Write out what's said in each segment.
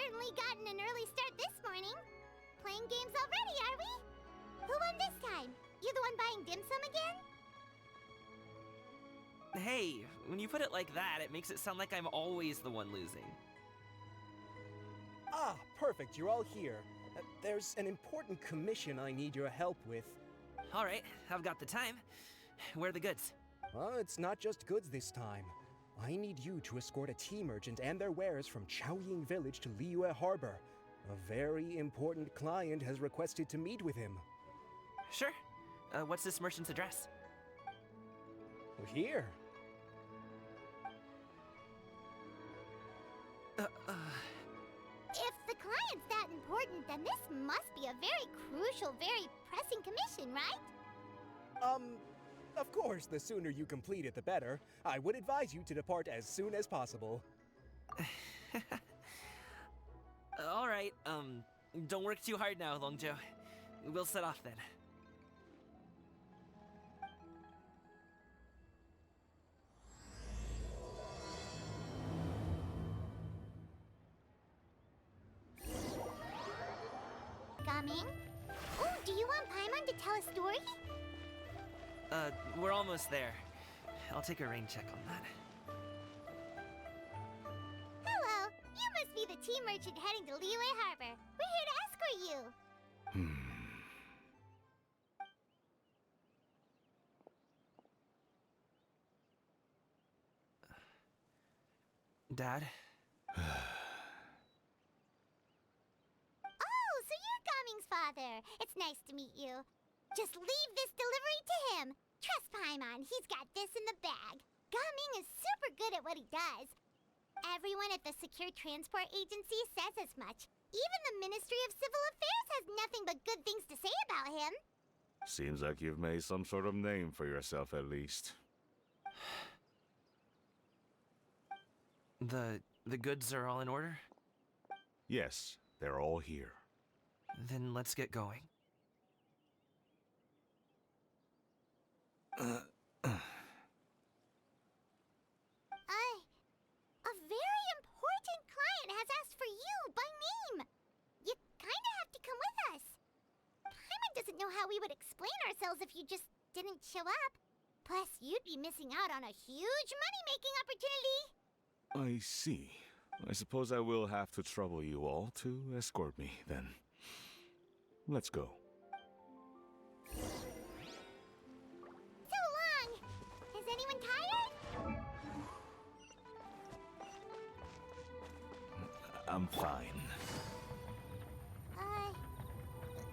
certainly gotten an early start this morning. Playing games already, are we? Who won this time? You the one buying dim sum again? Hey, when you put it like that, it makes it sound like I'm always the one losing. Ah, perfect, you're all here. There's an important commission I need your help with. Alright, I've got the time. Where are the goods? It's not just goods this time. I need you to escort a tea merchant and their wares from Chaoying Village to Liyue Harbor. A very important client has requested to meet with him. Sure. What's this merchant's address? Here. If the client's that important, then this must be a very crucial, very pressing commission, right? Of course, the sooner you complete it, the better. I would advise you to depart as soon as possible. Alright, don't work too hard now, Longzhou. We'll set off then. Gaming? Oh, do you want Paimon to tell a story? We're almost there. I'll take a rain check on that. Hello, you must be the tea merchant heading to Liyue Harbor. We're here to escort you. Dad? Oh, so you're Gaming's father. It's nice to meet you. Just leave this delivery to him. Trust Paimon, he's got this in the bag. Gaming is super good at what he does. Everyone at the Secure Transport Agency says as much. Even the Ministry of Civil Affairs has nothing but good things to say about him. Seems like you've made some sort of name for yourself at least. The goods are all in order? Yes, they're all here. Then let's get going. A very important client has asked for you by name. You kinda have to come with us. Paimon doesn't know how we would explain ourselves if you just didn't show up. Plus, you'd be missing out on a huge money-making opportunity. I see. I suppose I will have to trouble you all to escort me, then. Let's go. So long! Is anyone tired? I'm fine.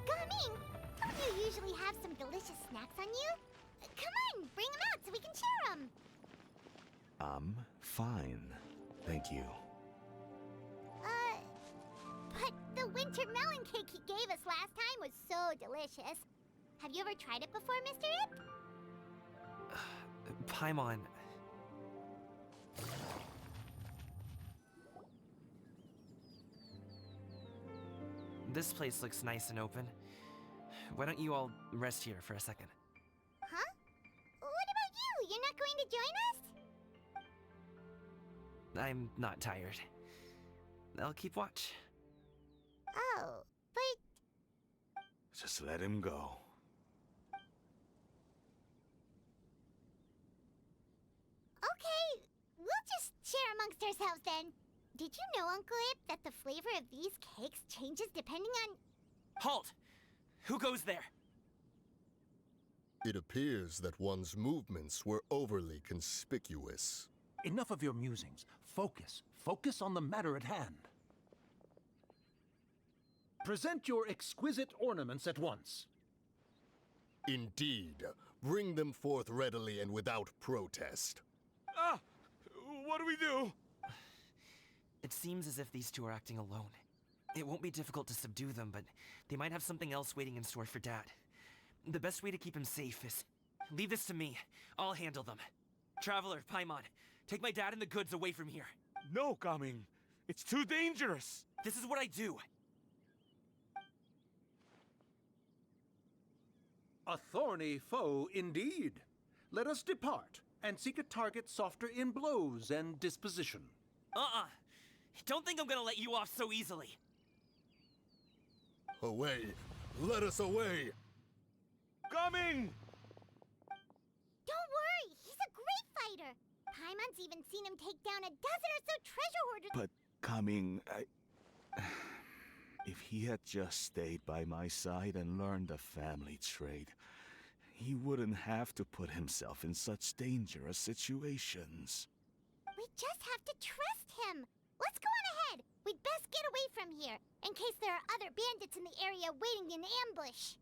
Gaming, don't you usually have some delicious snacks on you? Come on, bring them out so we can share them. I'm fine. Thank you. But the winter melon cake he gave us last time was so delicious. Have you ever tried it before, Mr. Ip? Paimon. This place looks nice and open. Why don't you all rest here for a second? Huh? What about you? You're not going to join us? I'm not tired. I'll keep watch. Oh, but... Just let him go. Okay, we'll just share amongst ourselves then. Did you know, Uncle Ip, that the flavor of these cakes changes depending on... Halt! Who goes there? It appears that one's movements were overly conspicuous. Enough of your musings. Focus. Focus on the matter at hand. Present your exquisite ornaments at once. Indeed. Bring them forth readily and without protest. Ah! What do we do? It seems as if these two are acting alone. It won't be difficult to subdue them, but they might have something else waiting in store for Dad. The best way to keep him safe is... leave this to me. I'll handle them. Traveler, Paimon, take my dad and the goods away from here. No, Gaming. It's too dangerous. This is what I do. A thorny foe indeed. Let us depart and seek a target softer in blows and disposition. Don't think I'm gonna let you off so easily. Away! Let us away! Coming! Don't worry, he's a great fighter. Paimon's even seen him take down a dozen or so treasure hoarders. But coming, if he had just stayed by my side and learned the family trade, he wouldn't have to put himself in such dangerous situations. We just have to trust him. Let's go on ahead. We'd best get away from here, in case there are other bandits in the area waiting in ambush.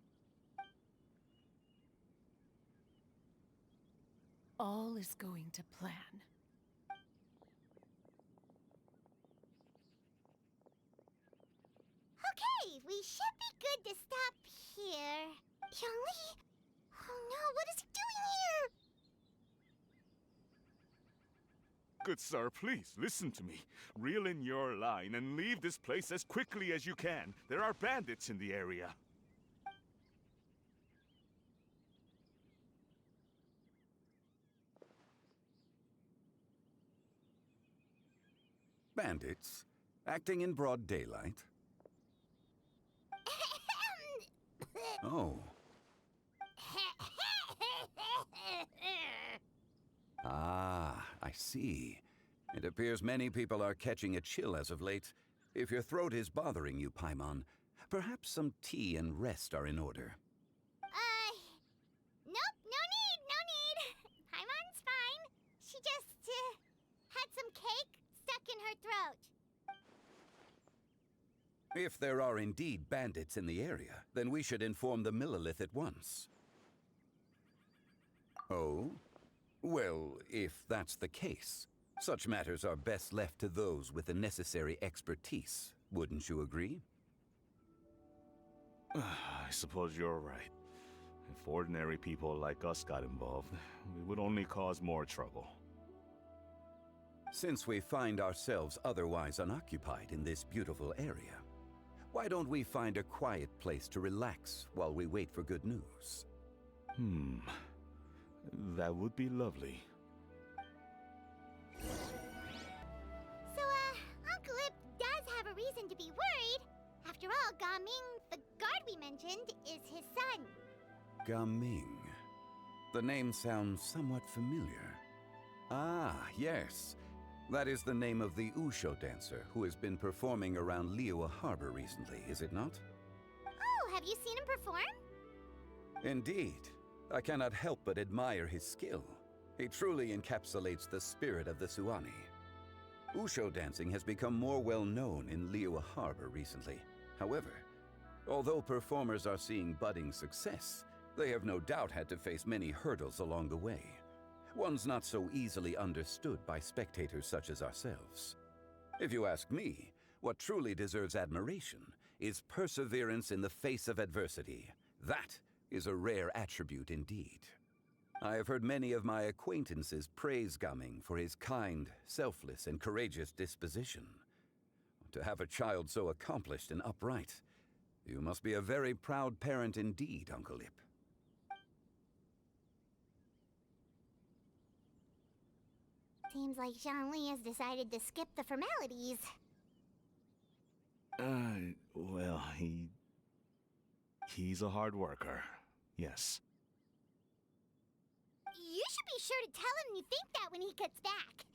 All is going to plan. Okay, we should be good to stop here. Zhongli? Oh no, what is he doing here? Good sir, please listen to me. Reel in your line and leave this place as quickly as you can. There are bandits in the area. Bandits? Acting in broad daylight? Oh. Ah, I see. It appears many people are catching a chill as of late. If your throat is bothering you, Paimon, perhaps some tea and rest are in order. Nope, no need. Paimon's fine. She just, had some cake stuck in her throat. If there are indeed bandits in the area, then we should inform the Millelith at once. Oh? Well, if that's the case, such matters are best left to those with the necessary expertise. Wouldn't you agree? I suppose you're right. If ordinary people like us got involved, we would only cause more trouble. Since we find ourselves otherwise unoccupied in this beautiful area, why don't we find a quiet place to relax while we wait for good news? That would be lovely. So, Uncle Ip does have a reason to be worried. After all, Gaming, the guard we mentioned, is his son. Gaming. The name sounds somewhat familiar. Ah, yes. That is the name of the Wushu dancer who has been performing around Liyue Harbor recently, is it not? Oh, have you seen him perform? Indeed. I cannot help but admire his skill. He truly encapsulates the spirit of the Suani. Wushu dancing has become more well known in Liyue Harbor recently. However, although performers are seeing budding success, they have no doubt had to face many hurdles along the way. Ones not so easily understood by spectators such as ourselves. If you ask me, what truly deserves admiration is perseverance in the face of adversity. That is a rare attribute indeed. I have heard many of my acquaintances praise Gaming for his kind, selfless, and courageous disposition. To have a child so accomplished and upright, you must be a very proud parent indeed, Uncle Ip. Seems like Zhongli has decided to skip the formalities. Well, he's a hard worker. Yes. You should be sure to tell him you think that when he gets back.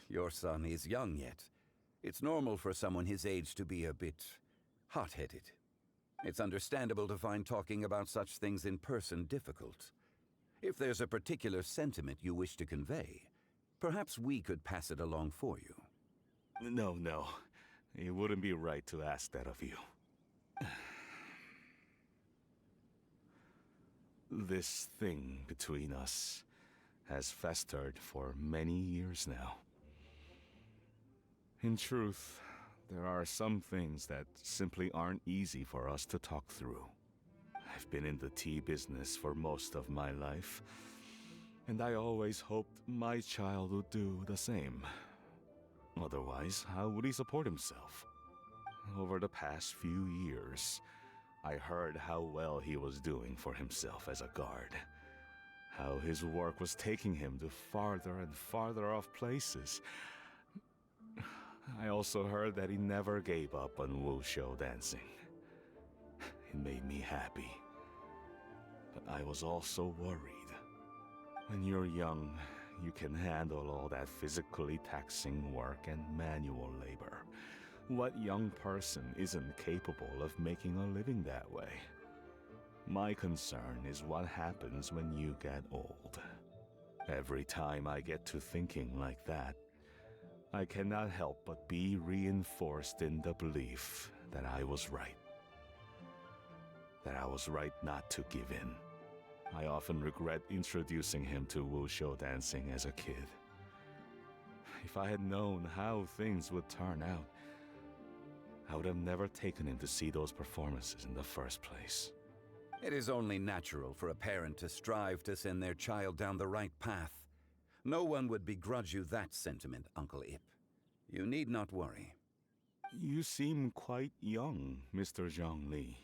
Your son is young yet. It's normal for someone his age to be a bit hot-headed. It's understandable to find talking about such things in person difficult. If there's a particular sentiment you wish to convey, perhaps we could pass it along for you. No. It wouldn't be right to ask that of you. This thing between us has festered for many years now. In truth, there are some things that simply aren't easy for us to talk through. I've been in the tea business for most of my life, and I always hoped my child would do the same. Otherwise, how would he support himself? Over the past few years, I heard how well he was doing for himself as a guard. How his work was taking him to farther and farther off places. I also heard that he never gave up on wushou dancing. It made me happy. But I was also worried. When you're young, you can handle all that physically taxing work and manual labor. What young person isn't capable of making a living that way? My concern is what happens when you get old. Every time I get to thinking like that, I cannot help but be reinforced in the belief that I was right. That I was right not to give in. I often regret introducing him to wushou dancing as a kid. If I had known how things would turn out, I would have never taken him to see those performances in the first place. It is only natural for a parent to strive to send their child down the right path. No one would begrudge you that sentiment, Uncle Ip. You need not worry. You seem quite young, Mr. Zhongli.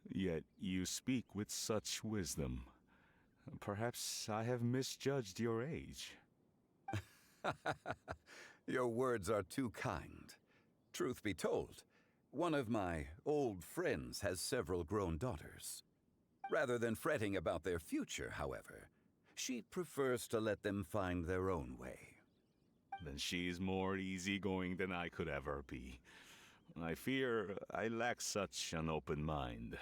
Yet you speak with such wisdom. Perhaps I have misjudged your age. Your words are too kind. Truth be told, one of my old friends has several grown daughters. Rather than fretting about their future, however, she prefers to let them find their own way. Then she's more easygoing than I could ever be. I fear I lack such an open mind.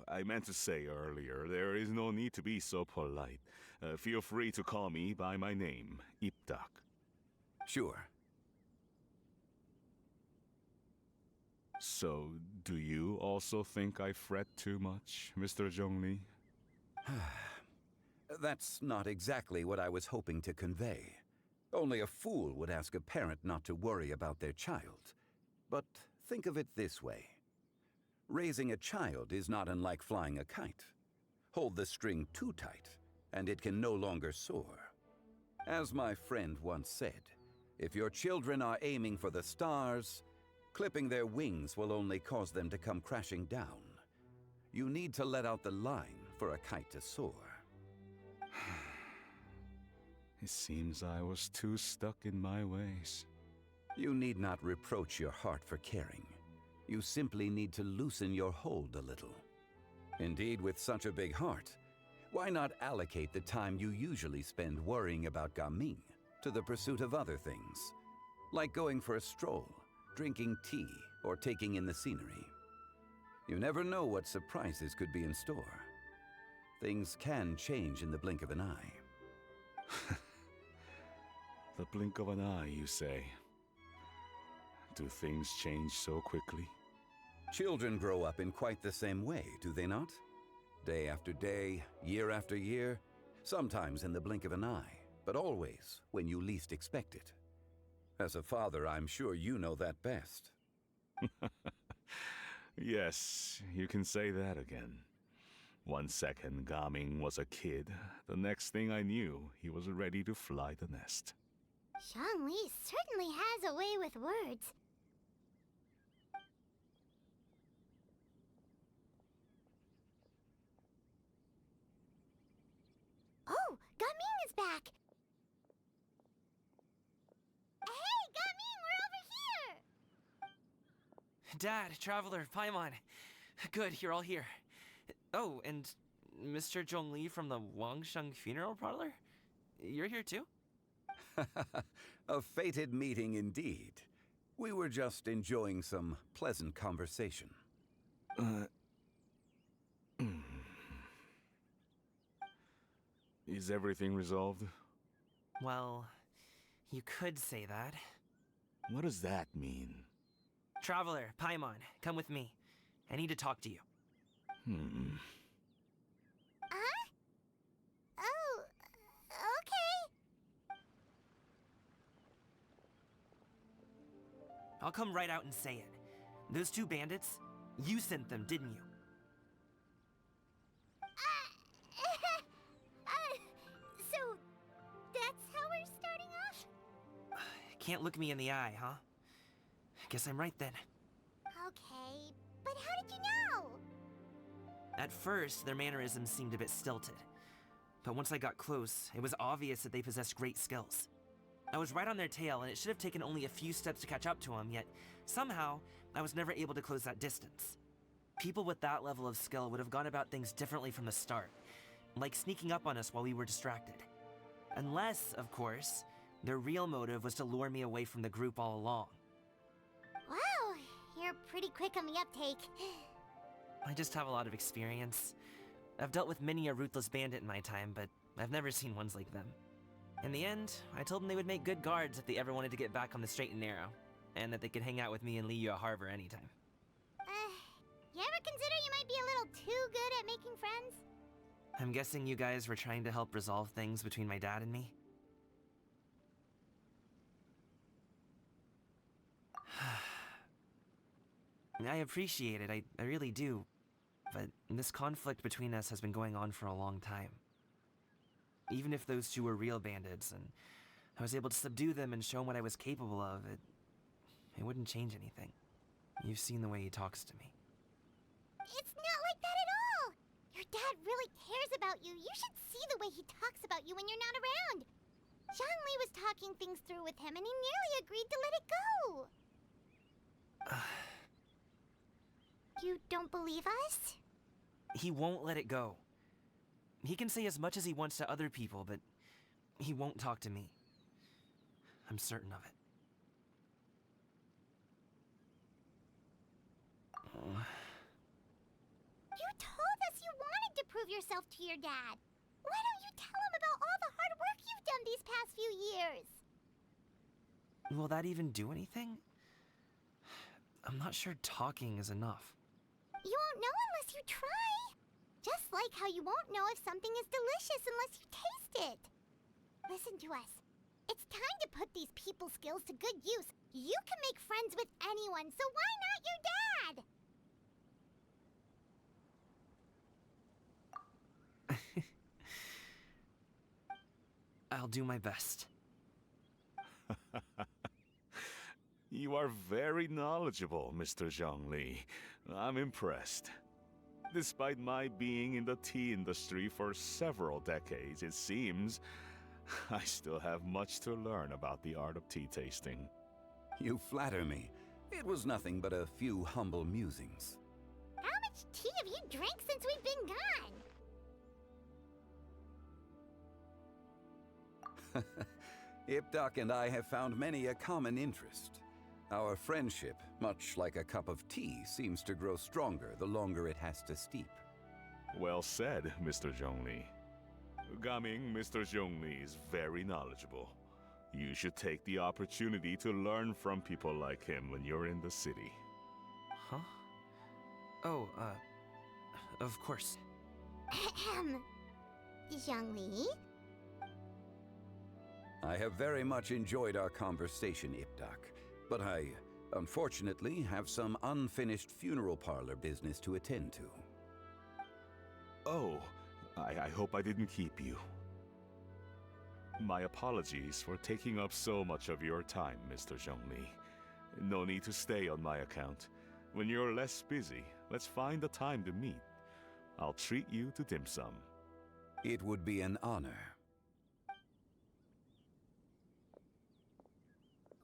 I meant to say earlier, there is no need to be so polite. Feel free to call me by my name, Ipdak. Sure. So, do you also think I fret too much, Mr. Zhongli? That's not exactly what I was hoping to convey. Only a fool would ask a parent not to worry about their child. But think of it this way. Raising a child is not unlike flying a kite. Hold the string too tight, and it can no longer soar. As my friend once said, if your children are aiming for the stars, clipping their wings will only cause them to come crashing down. You need to let out the line for a kite to soar. It seems I was too stuck in my ways. You need not reproach your heart for caring. You simply need to loosen your hold a little. Indeed, with such a big heart, why not allocate the time you usually spend worrying about Gaming to the pursuit of other things, like going for a stroll, drinking tea, or taking in the scenery? You never know what surprises could be in store. Things can change in the blink of an eye. The blink of an eye, you say? Do things change so quickly? Children grow up in quite the same way, do they not? Day after day, year after year, sometimes in the blink of an eye, but always when you least expect it. As a father, I'm sure you know that best. Yes, you can say that again. 1 second, Gaming was a kid. The next thing I knew, he was ready to fly the nest. Zhongli certainly has a way with words. Oh, Gaming is back! Hey, Gaming, we're over here! Dad, Traveler, Paimon. Good, you're all here. Oh, and Mr. Zhongli from the Wangsheng Funeral Parlor? You're here too? A fated meeting indeed. We were just enjoying some pleasant conversation. Is everything resolved? Well, you could say that. What does that mean? Traveler, Paimon, come with me. I need to talk to you. Huh? Oh, okay. I'll come right out and say it. Those two bandits, you sent them, didn't you? So, that's how we're starting off? Can't look me in the eye, huh? Guess I'm right then. Okay, but how did you know? At first, their mannerisms seemed a bit stilted. But once I got close, it was obvious that they possessed great skills. I was right on their tail, and it should have taken only a few steps to catch up to them, yet somehow, I was never able to close that distance. People with that level of skill would have gone about things differently from the start, like sneaking up on us while we were distracted. Unless, of course, their real motive was to lure me away from the group all along. Wow, you're pretty quick on the uptake. I just have a lot of experience. I've dealt with many a ruthless bandit in my time, but I've never seen ones like them. In the end, I told them they would make good guards if they ever wanted to get back on the straight and narrow, and that they could hang out with me in Liyue Harbor anytime. You ever consider you might be a little too good at making friends? I'm guessing you guys were trying to help resolve things between my dad and me? I appreciate it, I really do. But this conflict between us has been going on for a long time. Even if those two were real bandits, and I was able to subdue them and show him what I was capable of, it wouldn't change anything. You've seen the way he talks to me. It's not like that at all! Your dad really cares about you. You should see the way he talks about you when you're not around. Zhongli was talking things through with him, and he nearly agreed to let it go. You don't believe us? He won't let it go. He can say as much as he wants to other people, but he won't talk to me. I'm certain of it. You told us you wanted to prove yourself to your dad. Why don't you tell him about all the hard work you've done these past few years? Will that even do anything? I'm not sure talking is enough. You won't know unless you try. Just like how you won't know if something is delicious unless you taste it. Listen to us. It's time to put these people skills to good use. You can make friends with anyone, so why not your dad? I'll do my best. You are very knowledgeable, Mr. Zhongli. I'm impressed. Despite my being in the tea industry for several decades, it seems I still have much to learn about the art of tea tasting. You flatter me. It was nothing but a few humble musings. How much tea have you drank since we've been gone? Ipdak and I have found many a common interest. Our friendship, much like a cup of tea, seems to grow stronger the longer it has to steep. Well said, Mr. Zhongli. Gaming, Mr. Zhongli is very knowledgeable. You should take the opportunity to learn from people like him when you're in the city. Huh? Oh, of course. Ahem. Zhongli? I have very much enjoyed our conversation, Ipdak, but I, unfortunately, have some unfinished funeral parlor business to attend to. Oh, I hope I didn't keep you. My apologies for taking up so much of your time, Mr. Zhongli. No need to stay on my account. When you're less busy, let's find a time to meet. I'll treat you to dim sum. It would be an honor.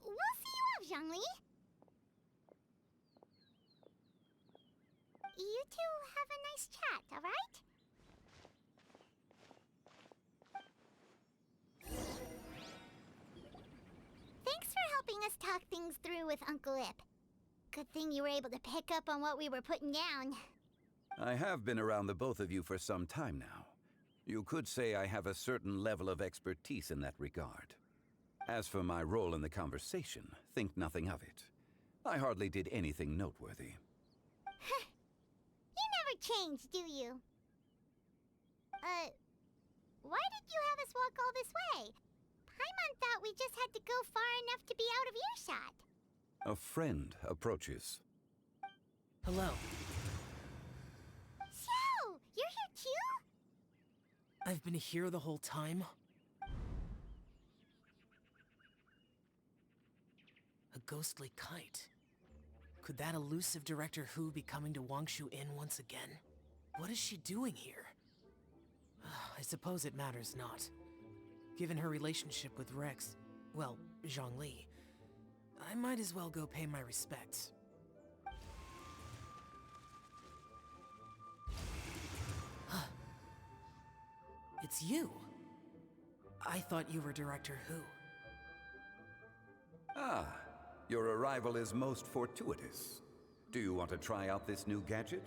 We'll see you off, Zhongli. You two have a nice chat, all right? Thanks for helping us talk things through with Uncle Ip. Good thing you were able to pick up on what we were putting down. I have been around the both of you for some time now. You could say I have a certain level of expertise in that regard. As for my role in the conversation, think nothing of it. I hardly did anything noteworthy. You never change, do you? Why did you have us walk all this way? Paimon thought we just had to go far enough to be out of earshot. A friend approaches. Hello. So, you're here too? I've been here the whole time? A ghostly kite. Could that elusive Director Hu be coming to Wangshu Inn once again? What is she doing here? I suppose it matters not. Given her relationship with Rex, well, Zhongli, I might as well go pay my respects. It's you. I thought you were Director Who. Ah, your arrival is most fortuitous. Do you want to try out this new gadget?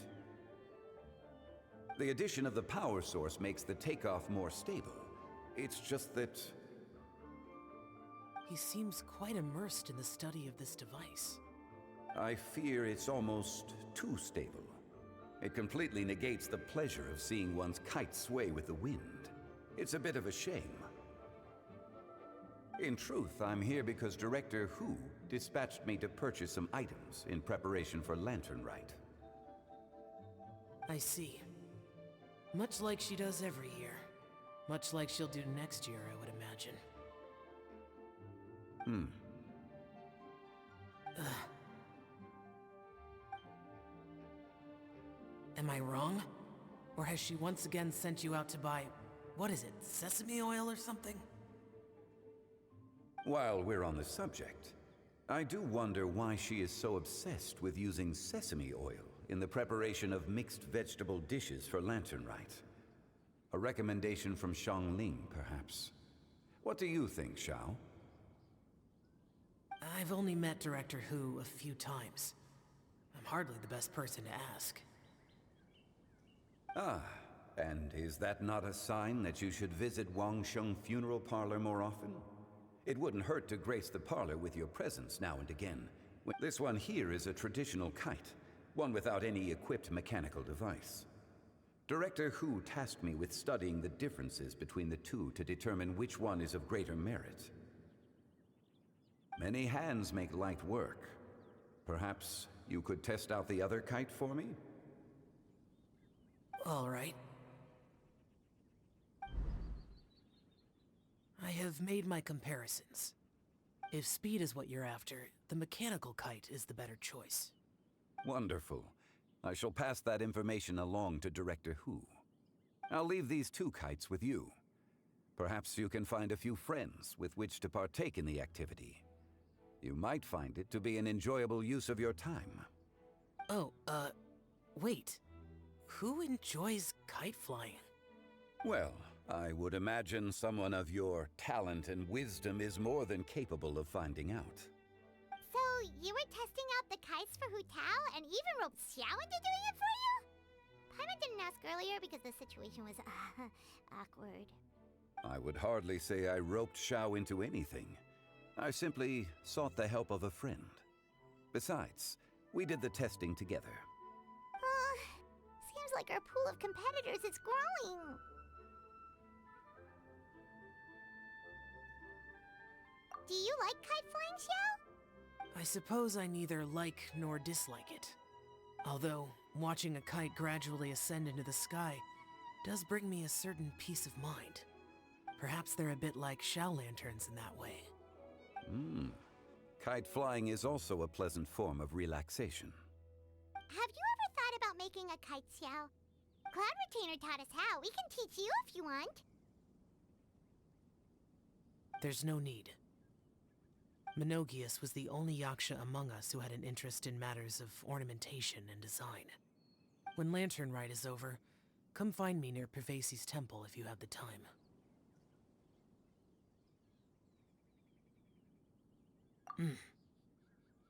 The addition of the power source makes the takeoff more stable. It's just that... He seems quite immersed in the study of this device. I fear it's almost too stable. It completely negates the pleasure of seeing one's kite sway with the wind. It's a bit of a shame. In truth, I'm here because Director Who dispatched me to purchase some items in preparation for Lantern Rite. I see. Much like she does every year. Much like she'll do next year, I would imagine. Am I wrong? Or has she once again sent you out to buy, what is it, sesame oil or something? While we're on the subject, I do wonder why she is so obsessed with using sesame oil in the preparation of mixed vegetable dishes for Lantern Rite. A recommendation from Zhongli, perhaps. What do you think, Xiao? I've only met Director Who a few times. I'm hardly the best person to ask. Ah, and is that not a sign that you should visit Wangsheng Funeral Parlor more often? It wouldn't hurt to grace the parlor with your presence now and again. This one here is a traditional kite, one without any equipped mechanical device. Director Who tasked me with studying the differences between the two to determine which one is of greater merit. Many hands make light work. Perhaps you could test out the other kite for me? All right. I have made my comparisons. If speed is what you're after, the mechanical kite is the better choice. Wonderful. I shall pass that information along to Director Who. I'll leave these two kites with you. Perhaps you can find a few friends with which to partake in the activity. You might find it to be an enjoyable use of your time. Oh, wait. Who enjoys kite flying? Well, I would imagine someone of your talent and wisdom is more than capable of finding out. So, you were testing out the kites for Hu Tao and even roped Xiao into doing it for you? Paimon didn't ask earlier because the situation was, awkward. I would hardly say I roped Xiao into anything. I simply sought the help of a friend. Besides, we did the testing together. Seems like our pool of competitors is growing. Do you like kite flying, Xiao? I suppose I neither like nor dislike it. Although, watching a kite gradually ascend into the sky does bring me a certain peace of mind. Perhaps they're a bit like Shao lanterns in that way. Kite flying is also a pleasant form of relaxation. Have you ever thought about making a kite, Xiao? Cloud Retainer taught us how. We can teach you if you want. There's no need. Menogias was the only Yaksha among us who had an interest in matters of ornamentation and design. When Lantern Rite is over, come find me near Pervasi's temple if you have the time.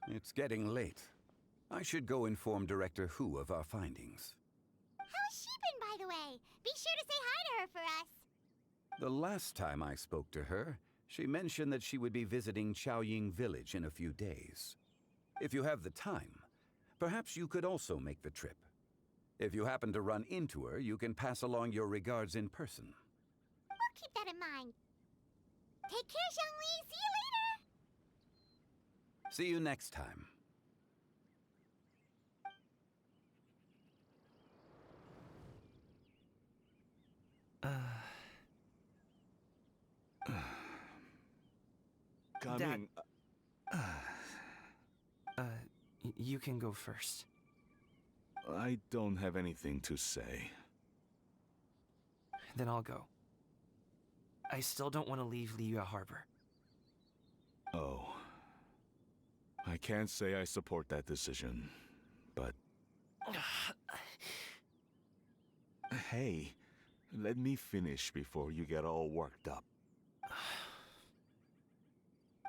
It's getting late. I should go inform Director Who of our findings. How's she been, by the way? Be sure to say hi to her for us. The last time I spoke to her, she mentioned that she would be visiting Chaoying Village in a few days. If you have the time, perhaps you could also make the trip. If you happen to run into her, you can pass along your regards in person. We'll keep that in mind. Take care, Zhongli. See you later. See you next time. Coming. You can go first. I don't have anything to say. Then I'll go. I still don't want to leave Liyue Harbor. Oh. I can't say I support that decision, but... Hey, let me finish before you get all worked up.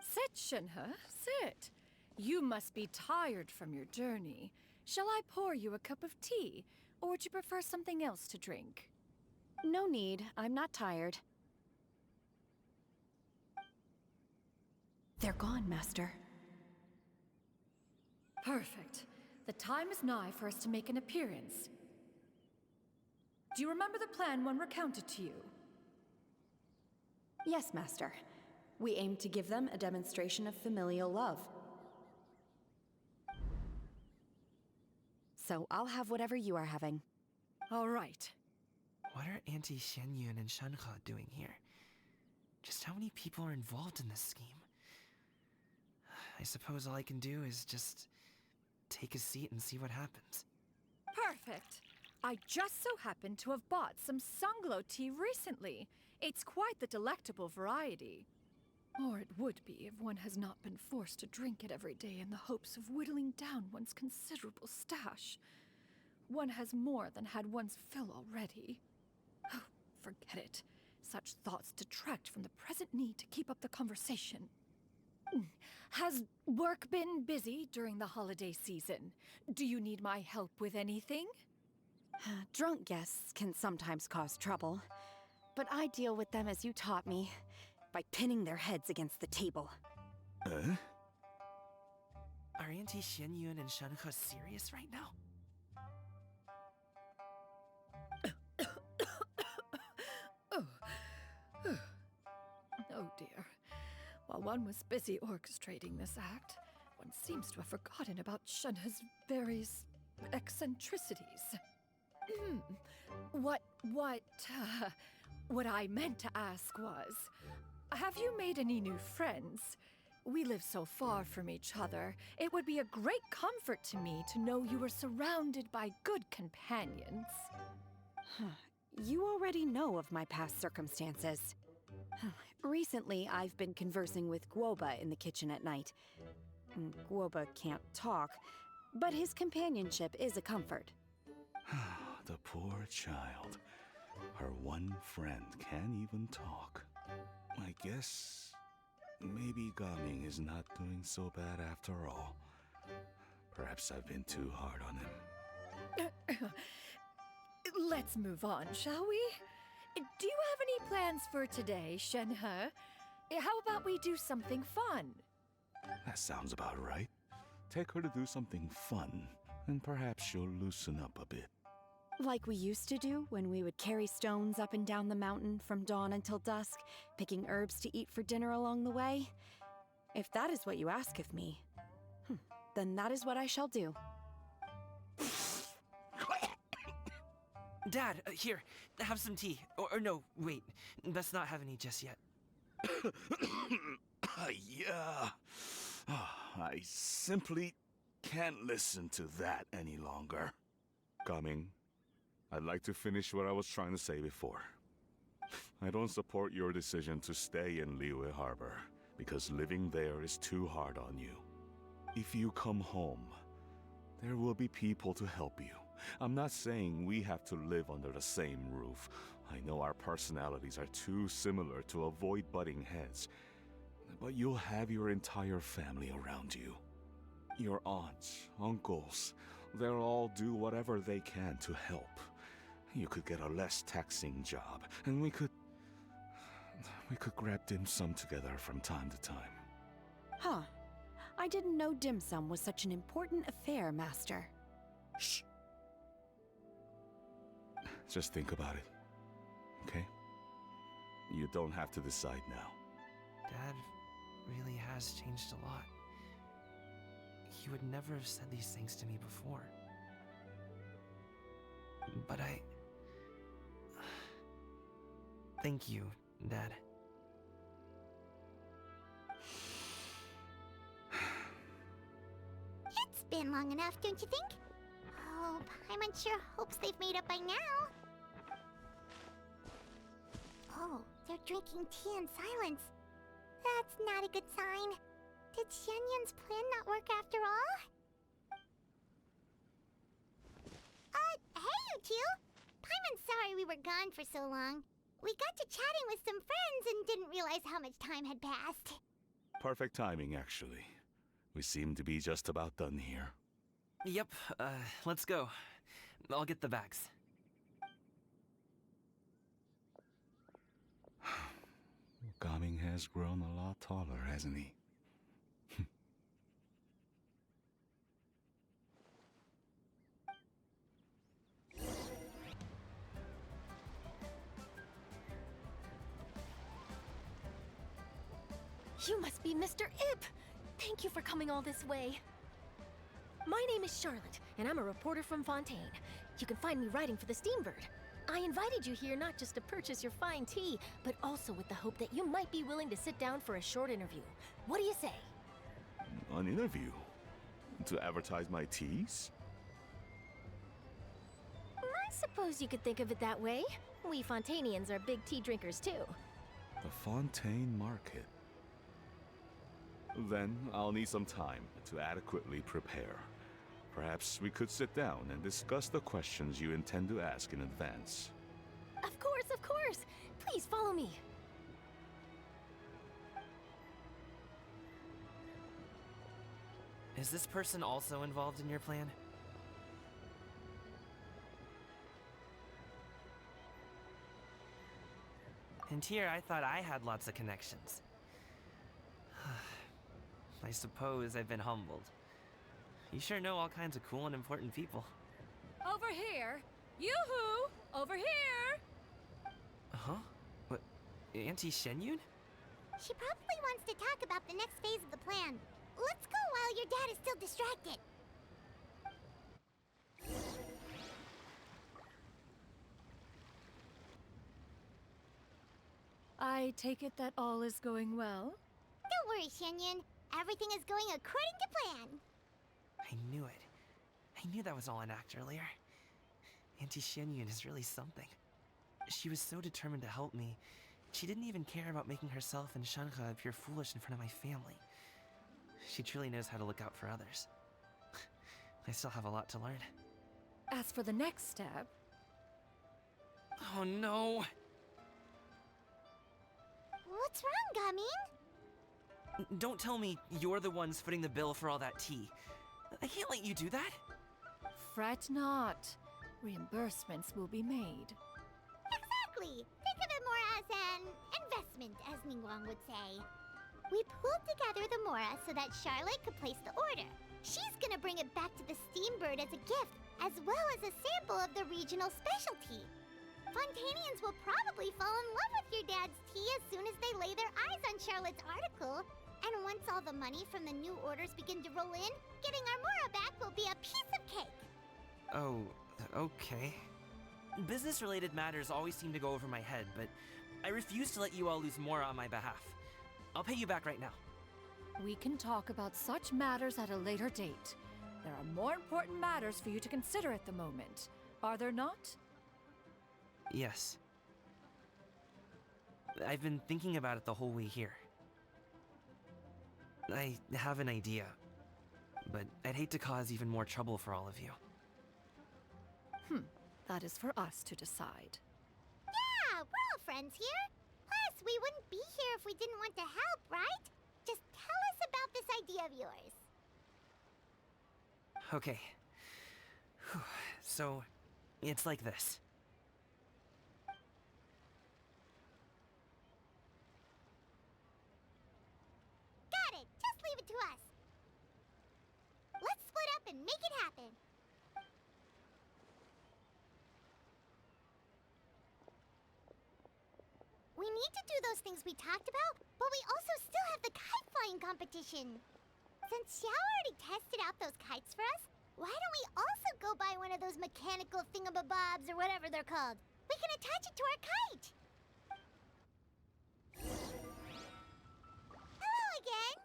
Sit, Shenhe, sit. You must be tired from your journey. Shall I pour you a cup of tea, or would you prefer something else to drink? No need. I'm not tired. They're gone, Master. Perfect. The time is nigh for us to make an appearance. Do you remember the plan one recounted to you? Yes, Master. We aim to give them a demonstration of familial love. So I'll have whatever you are having. All right. What are Auntie Xianyun and Shenhe doing here? Just how many people are involved in this scheme? I suppose all I can do is just take a seat and see what happens. Perfect. I just so happen to have bought some Sunglow tea recently. It's quite the delectable variety. Or it would be if one has not been forced to drink it every day in the hopes of whittling down one's considerable stash. One has more than had one's fill already. Oh, forget it. Such thoughts detract from the present need to keep up the conversation. Has work been busy during the holiday season? Do you need my help with anything? Drunk guests can sometimes cause trouble, but I deal with them as you taught me, by pinning their heads against the table. Are Auntie Xianyun and Shenhe serious right now? Oh dear. While one was busy orchestrating this act, one seems to have forgotten about Shenhe's various eccentricities. What I meant to ask was, have you made any new friends? We live so far from each other. It would be a great comfort to me to know you were surrounded by good companions. You already know of my past circumstances. Recently, I've been conversing with Guoba in the kitchen at night. Guoba can't talk, but his companionship is a comfort. The poor child. Her one friend can't even talk. I guess maybe Gaming is not doing so bad after all. Perhaps I've been too hard on him. Let's move on, shall we? Do you have any plans for today, Shenhe? How about we do something fun? That sounds about right. Take her to do something fun, and perhaps she'll loosen up a bit. Like we used to do when we would carry stones up and down the mountain from dawn until dusk, picking herbs to eat for dinner along the way? If that is what you ask of me, then that is what I shall do. Dad, here, have some tea. Or no, wait, let's not have any just yet. Yeah. I simply can't listen to that any longer. Coming. I'd like to finish what I was trying to say before. I don't support your decision to stay in Liyue Harbor, because living there is too hard on you. If you come home, there will be people to help you. I'm not saying we have to live under the same roof. I know our personalities are too similar to avoid butting heads. But you'll have your entire family around you. Your aunts, uncles, they'll all do whatever they can to help. You could get a less taxing job, and we could grab dim sum together from time to time. Huh. I didn't know dim sum was such an important affair, Master. Shh. Just think about it, okay? You don't have to decide now. Dad really has changed a lot. He would never have said these things to me before. But thank you, Dad. It's been long enough, don't you think? Oh, Paimon sure hopes they've made up by now. Oh, they're drinking tea in silence. That's not a good sign. Did Xianyun's plan not work after all? Hey you two! Paimon's sorry we were gone for so long. We got to chatting with some friends and didn't realize how much time had passed. Perfect timing, actually. We seem to be just about done here. Yep, let's go. I'll get the bags. Gaming has grown a lot taller, hasn't he? You must be Mr. Ip! Thank you for coming all this way. My name is Charlotte, and I'm a reporter from Fontaine. You can find me writing for the Steambird. I invited you here not just to purchase your fine tea, but also with the hope that you might be willing to sit down for a short interview. What do you say? An interview? To advertise my teas? I suppose you could think of it that way. We Fontainians are big tea drinkers too. The Fontaine Market. Then I'll need some time to adequately prepare. Perhaps we could sit down and discuss the questions you intend to ask in advance. Of course, of course! Please follow me. Is this person also involved in your plan? And here I thought I had lots of connections. I suppose I've been humbled. You sure know all kinds of cool and important people. Over here! Yoo-hoo! Over here! Huh? What? Auntie Shenyun? She probably wants to talk about the next phase of the plan. Let's go while your dad is still distracted. I take it that all is going well? Don't worry, Shenyun. Everything is going according to plan. I knew it. I knew that was all an act earlier. Auntie Shenyun is really something. She was so determined to help me. She didn't even care about making herself and Shanhe appear foolish in front of my family. She truly knows how to look out for others. I still have a lot to learn. As for the next step... Oh no! What's wrong, Gaming? Don't tell me you're the ones footing the bill for all that tea. I can't let you do that. Fret not. Reimbursements will be made. Exactly. Think of it more as an investment, as Ningguang would say. We pulled together the Mora so that Charlotte could place the order. She's gonna bring it back to the Steambird as a gift, as well as a sample of the regional specialty. Fontainians will probably fall in love with your dad's tea as soon as they lay their eyes on Charlotte's article. And once all the money from the new orders begin to roll in, getting our Mora back will be a piece of cake. Oh, okay. Business-related matters always seem to go over my head, but I refuse to let you all lose more on my behalf. I'll pay you back right now. We can talk about such matters at a later date. There are more important matters for you to consider at the moment, are there not? Yes. I've been thinking about it the whole way here. I have an idea, but I'd hate to cause even more trouble for all of you. That is for us to decide. Yeah, we're all friends here. Plus, we wouldn't be here if we didn't want to help, right? Just tell us about this idea of yours. Okay. So, it's like this. Got it. Just leave it to us. Let's split up and make it happen. We need to do those things we talked about, but we also still have the kite flying competition. Since Xiao already tested out those kites for us, why don't we also go buy one of those mechanical thingamabobs or whatever they're called? We can attach it to our kite. Hello again.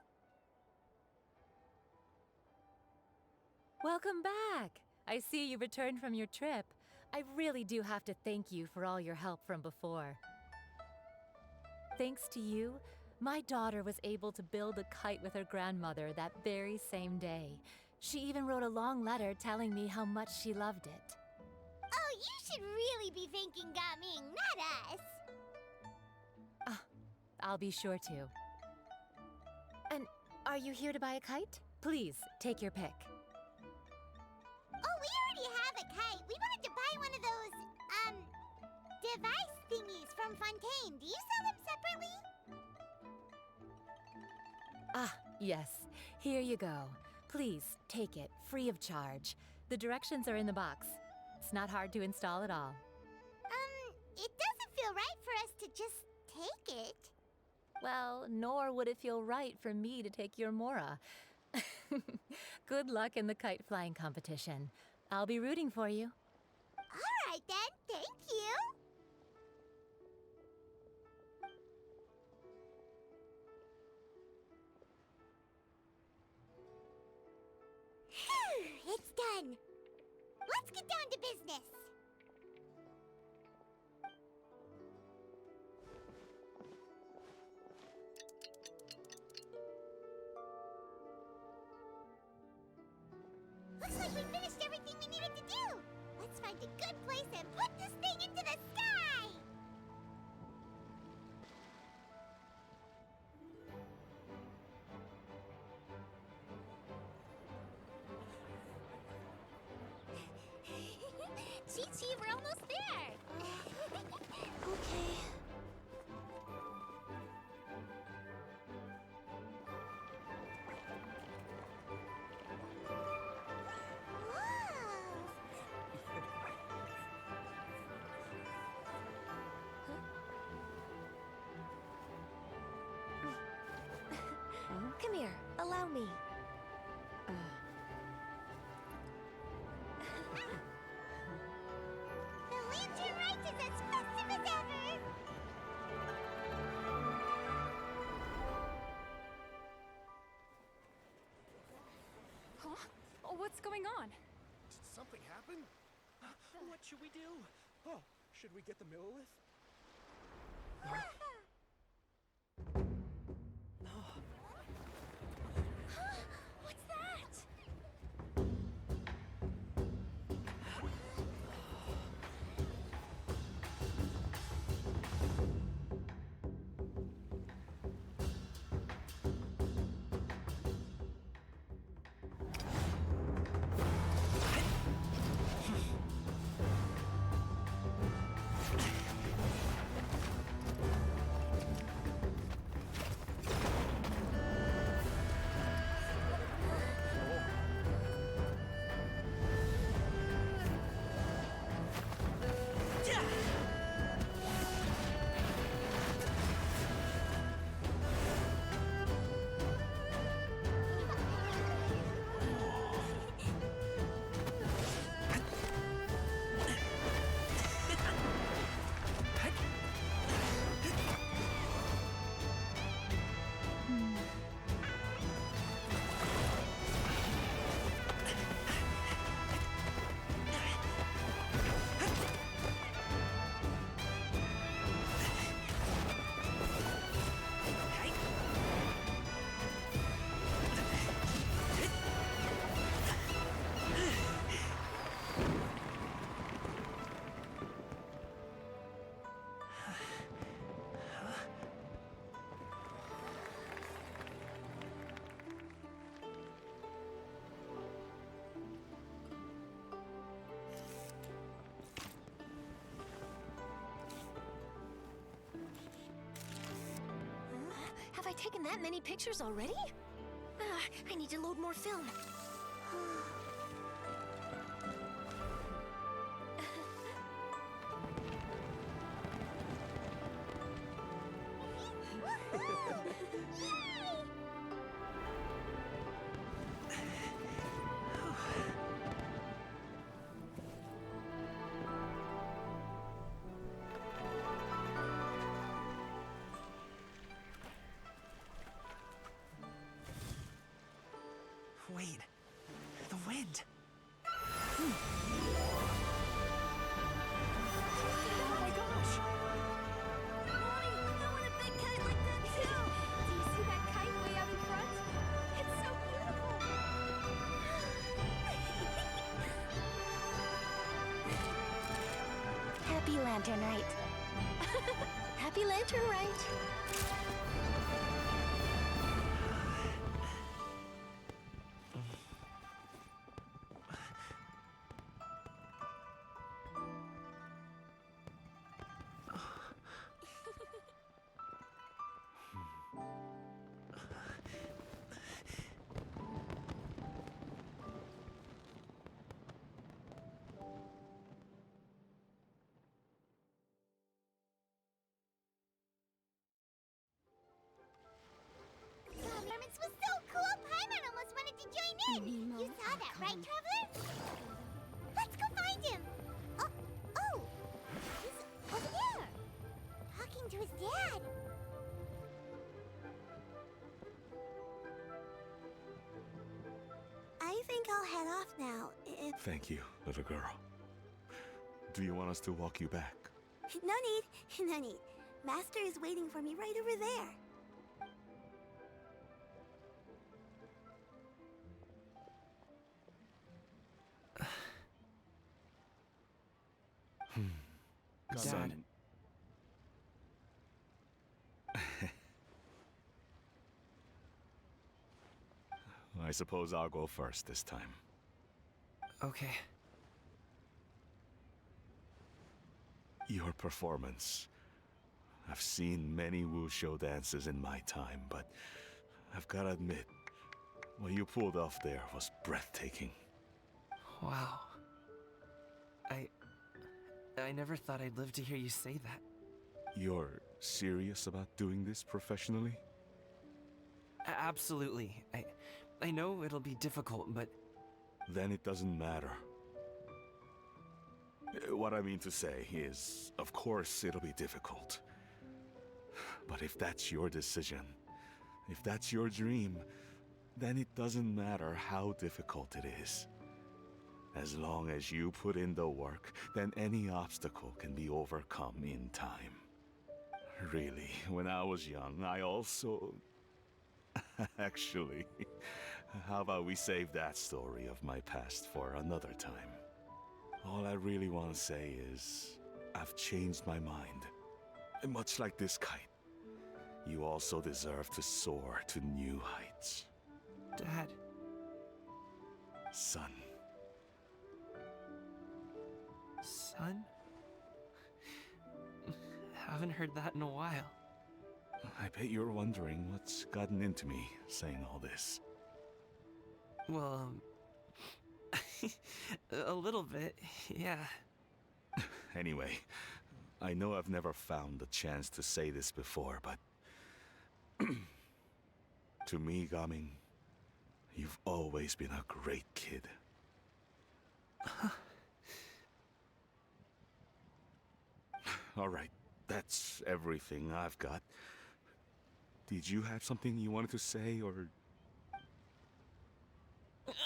Welcome back. I see you returned from your trip. I really do have to thank you for all your help from before. Thanks to you, my daughter was able to build a kite with her grandmother that very same day. She even wrote a long letter telling me how much she loved it. Oh, you should really be thanking Gaming, not us. I'll be sure to. And are you here to buy a kite? Please, take your pick. Oh, we already have a kite. We wanted to buy one of those, device thingies from Fontaine. Do you sell them separately? Ah, yes. Here you go. Please, take it, free of charge. The directions are in the box. It's not hard to install at all. It doesn't feel right for us to just take it. Well, nor would it feel right for me to take your Mora. Good luck in the kite flying competition. I'll be rooting for you. All right then, thank you. Phew, it's done. Let's get down to business. Looks like we finished everything we needed to do. Let's find a good place and put this thing into the sky. Chi-Chi, we're almost there. Okay. Come here, allow me. The lantern rite is as festive as ever. Huh? Oh, what's going on? Did something happen? What should we do? Oh, should we get the Millilith? What's that? Have I taken that many pictures already? I need to load more film. Wait, the wind. Oh my gosh! Mommy, I want a big kite like that too! Do you see that kite way out in front? It's so beautiful! Happy Lantern Rite. Happy Lantern Rite! Performance was so cool, Paimon almost wanted to join in. You saw that, right, Traveler? Let's go find him. Oh, he's over there, talking to his dad. I think I'll head off now. Thank you, little girl. Do you want us to walk you back? No need, no need. Master is waiting for me right over there. Dad. I suppose I'll go first this time. Okay. Your performance. I've seen many wushou dances in my time, but I've gotta admit, what you pulled off there was breathtaking. Wow. I never thought I'd live to hear you say that. You're serious about doing this professionally? Absolutely. I know it'll be difficult, but... Then it doesn't matter. What I mean to say is, of course it'll be difficult. But if that's your decision, if that's your dream, then it doesn't matter how difficult it is. As long as you put in the work, then any obstacle can be overcome in time. Really, when I was young, I also... Actually, how about we save that story of my past for another time? All I really want to say is, I've changed my mind. Much like this kite, you also deserve to soar to new heights. Dad. Son. Son? Haven't heard that in a while. I bet you're wondering what's gotten into me saying all this. Well, a little bit, yeah. Anyway, I know I've never found the chance to say this before, but... to me, Gaming, you've always been a great kid. Alright, that's everything I've got. Did you have something you wanted to say, or... Seeing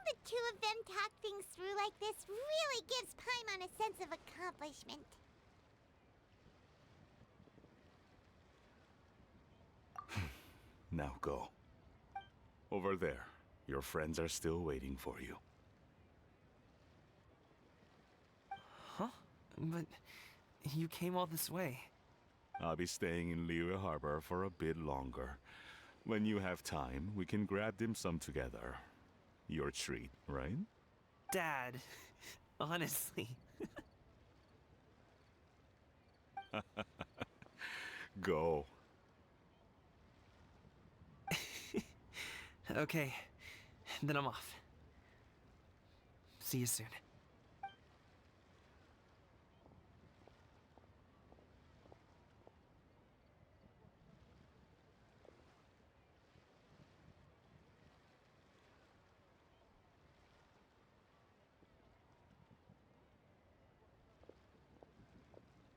the two of them talk things through like this really gives Paimon a sense of accomplishment. Now go. Over there. Your friends are still waiting for you. Huh? But you came all this way. I'll be staying in Liyue Harbor for a bit longer. When you have time, we can grab dim sum together. Your treat, right? Dad, honestly. Go. Okay, then I'm off. See you soon.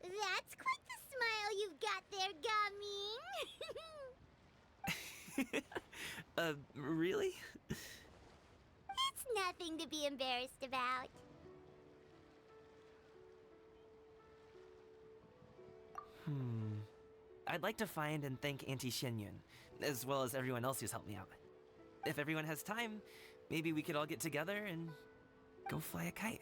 That's quite the smile you've got there, Gaming. Really? It's nothing to be embarrassed about. I'd like to find and thank Auntie Xianyun, as well as everyone else who's helped me out. If everyone has time, maybe we could all get together and go fly a kite.